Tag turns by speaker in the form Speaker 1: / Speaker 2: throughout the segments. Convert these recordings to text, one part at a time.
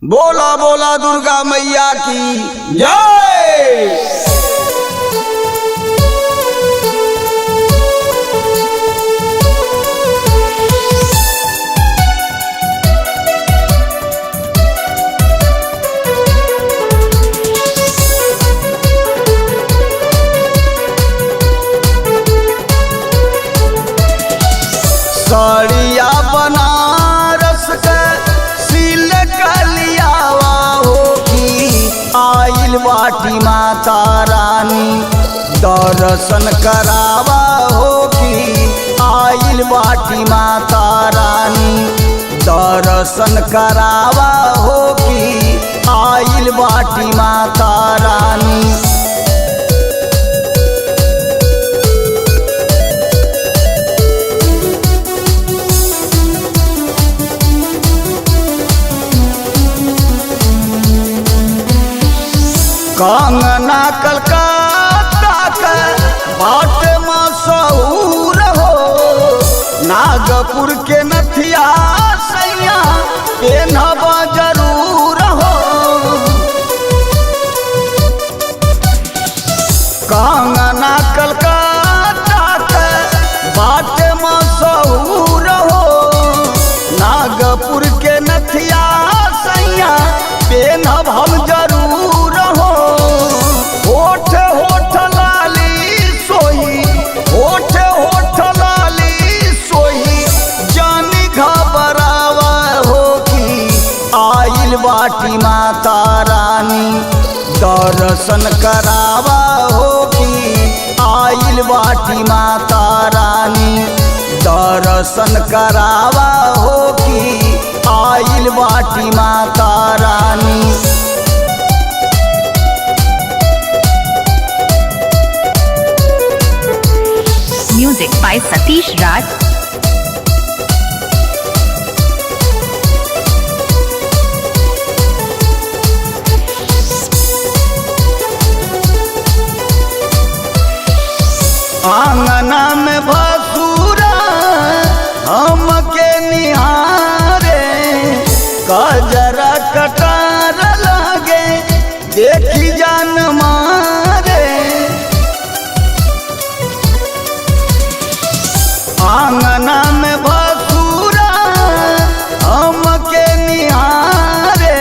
Speaker 1: बोला बोला दुर्गा मैया की जय। साड़िया बनारस के सिल कलियावा हो की आइल बाटी माता रानी दर्शन करावा हो की आइल बाटी माता रानी दर्शन करावा हो की आइल बाटी माता रानी। कंगना कलकत्ता के बाट मशहूर हो नागपुर के नथिया सैया पेनहब जरूर हो। कंगना कलकत्ता के बाट मशहूर हो नागपुर के नथिया सैया पेनहब हम जरूर हो। होठ होठ लाली सोही होठ होठ लाली सोही जानी घबरावा हो की आइल बाटी माता रानी दर्शन करावा हो की आइल बाटी माता रानी दर्शन करावा हो की आइल बाटी Mata Rani.
Speaker 2: Music by Satish Raj.
Speaker 1: आंगना में भसूरा हमके निहारे कजरा कटार लागे देखी जान मारे। आंगना में भसूरा हमके निहारे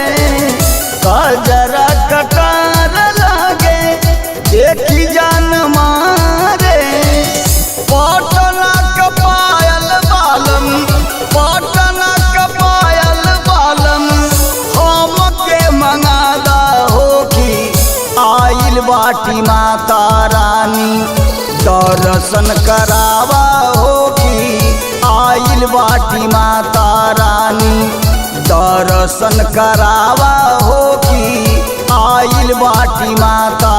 Speaker 1: कजरा कटार लागे देखी जान मारे। पटना का पायल बालम पटना का पायल बालम हमके मंगादा हो की आइल बाटी माता रानी दर्शन करावा हो की आइल बाटी माता रानी दर्शन करावा हो की आइल बाटी माता